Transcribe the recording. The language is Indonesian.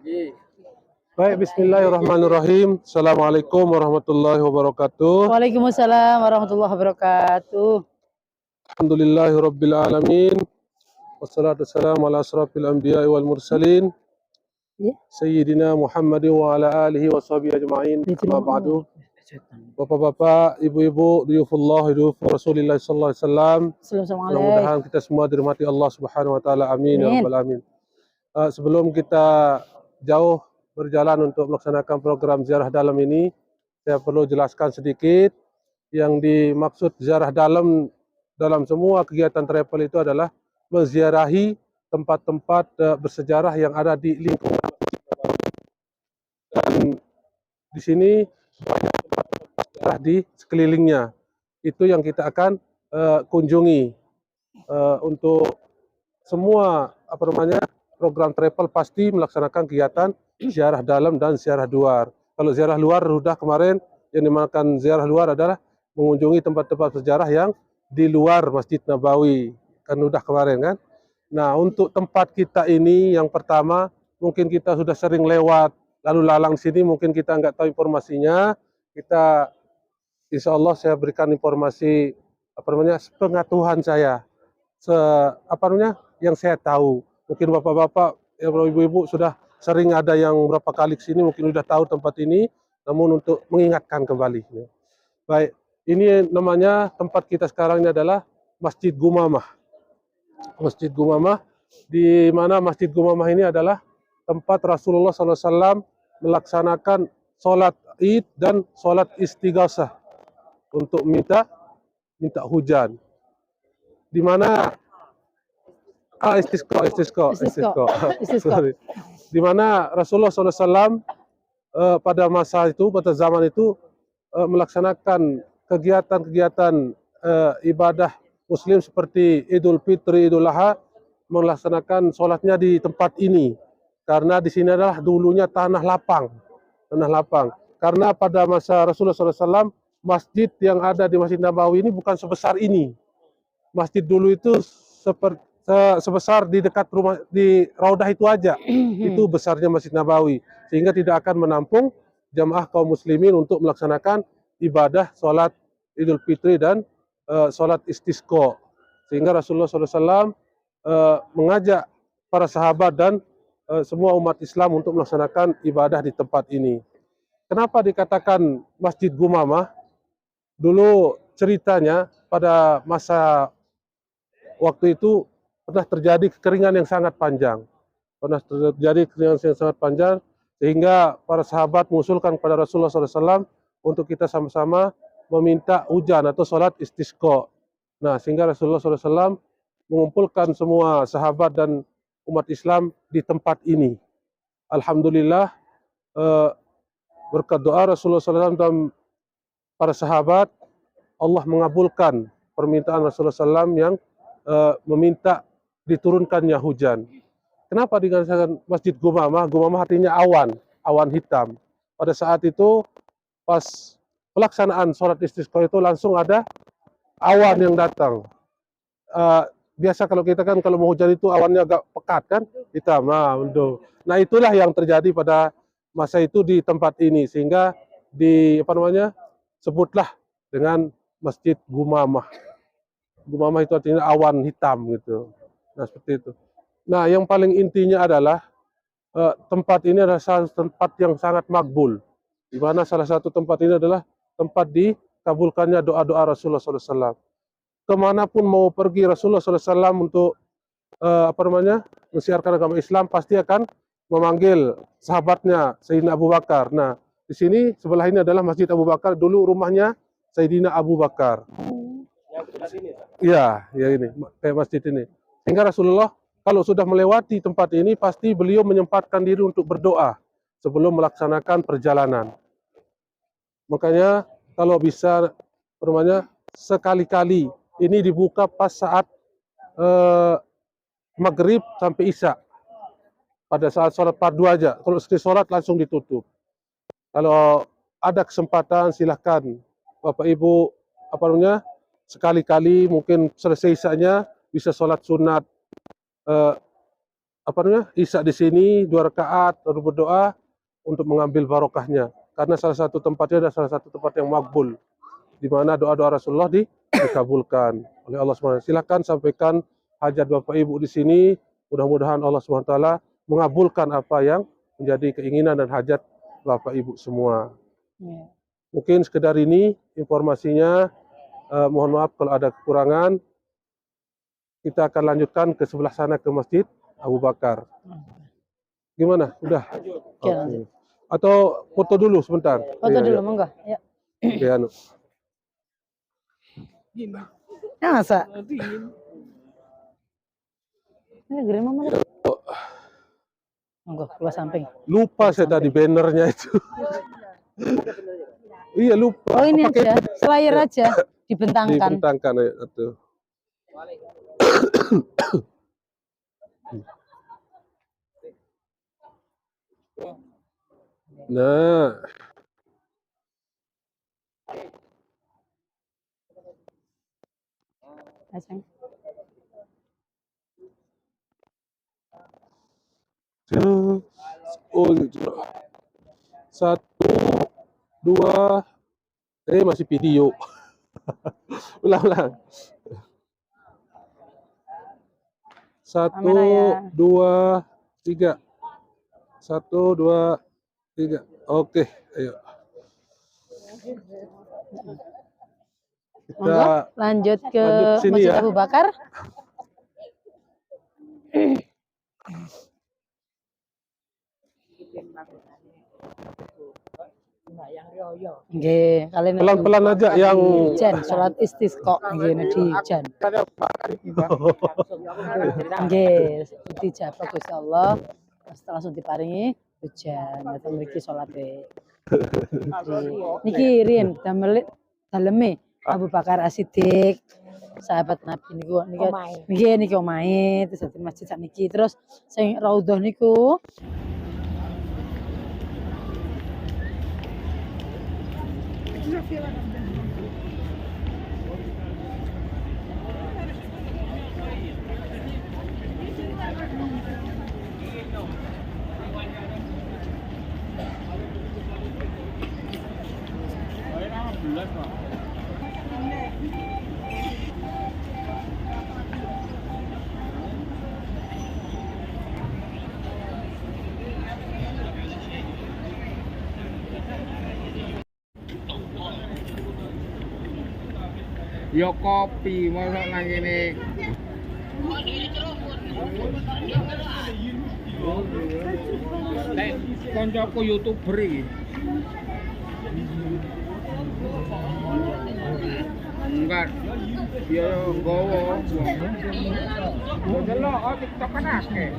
Baik, bismillahirrahmanirrahim. Assalamualaikum warahmatullahi wabarakatuh. Waalaikumsalam warahmatullahi wabarakatuh. Alhamdulillahirabbil alamin. Wassalatu wassalamu ala asrafil anbiya'i wal mursalin. Sayyidina Muhammadin wa ala alihi wa sahbihi ajma'in. Amma ba'du. Bapak-bapak, ibu-ibu, duyufullah, duyuf Rasulullah sallallahu alaihi wasallam. Mudah-mudahan kita semua dirahmati Allah Subhanahu wa taala. Amin ya rabbal alamin. Sebelum kita jauh berjalan untuk melaksanakan program ziarah dalam ini, saya perlu jelaskan sedikit. Yang dimaksud ziarah dalam semua kegiatan travel itu adalah menziarahi tempat-tempat bersejarah yang ada di lingkungan. Dan di sini banyak tempat-tempat sejarah di sekelilingnya. Itu yang kita akan kunjungi. Untuk semua program travel pasti melaksanakan kegiatan ziarah dalam dan ziarah luar. Kalau ziarah luar sudah kemarin, yang dimakan ziarah luar adalah mengunjungi tempat-tempat sejarah yang di luar Masjid Nabawi. Kan udah kemarin kan. Nah, untuk tempat kita ini yang pertama, mungkin kita sudah sering lewat lalu lalang sini, mungkin kita nggak tahu informasinya. Kita insya Allah saya berikan informasi pengetahuan saya, yang saya tahu. Mungkin bapak-bapak, ibu-ibu sudah sering ada yang berapa kali ke sini, mungkin sudah tahu tempat ini, namun untuk mengingatkan kembali. Baik, ini namanya tempat kita sekarang ini adalah Masjid Gumamah. Masjid Gumamah, di mana Masjid Gumamah ini adalah tempat Rasulullah SAW melaksanakan sholat Id dan sholat istighosah untuk minta hujan. Di mana istisqa. Di mana Rasulullah SAW pada masa itu, pada zaman itu melaksanakan kegiatan-kegiatan ibadah Muslim seperti Idul Fitri, Idul Adha, melaksanakan sholatnya di tempat ini. Karena di sini adalah dulunya tanah lapang. Karena pada masa Rasulullah SAW, masjid yang ada di Masjid Nabawi ini bukan sebesar ini. Masjid dulu itu sebesar di dekat rumah di Raudah itu aja. Itu besarnya Masjid Nabawi, sehingga tidak akan menampung jamaah kaum muslimin untuk melaksanakan ibadah sholat Idul Fitri dan sholat istisqa. Sehingga Rasulullah SAW mengajak para sahabat dan semua umat Islam untuk melaksanakan ibadah di tempat ini. Kenapa dikatakan Masjid Gumamah? Dulu ceritanya pada masa waktu itu pernah terjadi kekeringan yang sangat panjang. Sehingga para sahabat mengusulkan kepada Rasulullah SAW untuk kita sama-sama meminta hujan atau sholat istisqa. Nah, sehingga Rasulullah SAW mengumpulkan semua sahabat dan umat Islam di tempat ini. Alhamdulillah, berkat doa Rasulullah SAW dan para sahabat, Allah mengabulkan permintaan Rasulullah SAW yang meminta diturunkannya hujan. Kenapa dikatakan Masjid Gumamah? Gumamah artinya awan hitam. Pada saat itu, pas pelaksanaan sholat istisqa itu langsung ada awan yang datang. Biasa kalau kita kan kalau mau hujan itu awannya agak pekat kan, hitam. Nah, itulah yang terjadi pada masa itu di tempat ini, sehingga sebutlah dengan Masjid Gumamah. Gumamah itu artinya awan hitam gitu. Nah, seperti itu. Nah, yang paling intinya adalah tempat ini adalah tempat yang sangat makbul. Di mana salah satu tempat ini adalah tempat dikabulkannya doa-doa Rasulullah SAW. Kemanapun mau pergi Rasulullah SAW untuk mensiarkan agama Islam, pasti akan memanggil sahabatnya Sayyidina Abu Bakar. Nah, di sini sebelah ini adalah Masjid Abu Bakar. Dulu rumahnya Sayyidina Abu Bakar. Iya, ya ini kayak masjid ini. Sehingga Rasulullah kalau sudah melewati tempat ini, pasti beliau menyempatkan diri untuk berdoa sebelum melaksanakan perjalanan. Makanya kalau bisa sekali-kali ini dibuka pas saat maghrib sampai isya. Pada saat sholat fardu aja. Kalau setelah sholat langsung ditutup. Kalau ada kesempatan silahkan Bapak Ibu sekali-kali mungkin selesai isyanya bisa sholat sunat apa namanya isya di sini 2 rakaat lalu berdoa untuk mengambil barokahnya. Karena salah satu tempatnya adalah salah satu tempat yang makbul, di mana doa-doa Rasulullah dikabulkan oleh Allah SWT. Silakan sampaikan hajat Bapak Ibu di sini. Mudah-mudahan Allah SWT mengabulkan apa yang menjadi keinginan dan hajat Bapak Ibu semua. Ya. Mungkin sekedar ini informasinya. Mohon maaf kalau ada kekurangan. Kita akan lanjutkan ke sebelah sana ke Masjid Abu Bakar. Gimana? Udah? Oke, lanjut. Atau foto dulu sebentar? Foto Iya, dulu, iya. monggo. Ya. Oke, anu. Ya, masa? Ini gede mama. Monggo, keluar samping. Lupa saya tadi bannernya itu. Iya lupa. Oh, ini Pakai aja, selayar aja, dibentangkan. dibentangkan ya, itu. Nah, Aceng. oh gitu. 1, 2, masih video. Ulang. 1, Kamera ya. 2, 3. 1, 2, 3. Oke, ayo. Monggo, Kita lanjut ke lanjut sini Masjid ya. Abu Bakar. Nggih, kalian pelan-pelan aja yang jan salat istisqa nggih di jan. Nggih, dijabah Gusti Allah. Setelah langsung diparingi hujan, datang mriki salate. Niki riyen daleme Abu Bakar As-Siddiq, sahabat Nabi niku niki omahe terus dadi masjid sakniki. Terus sing raudhah niku ya kopi masa nang kene. Koncoku YouTuber iki. Enggak. Ya gowo. Delok TikTok kan akeh.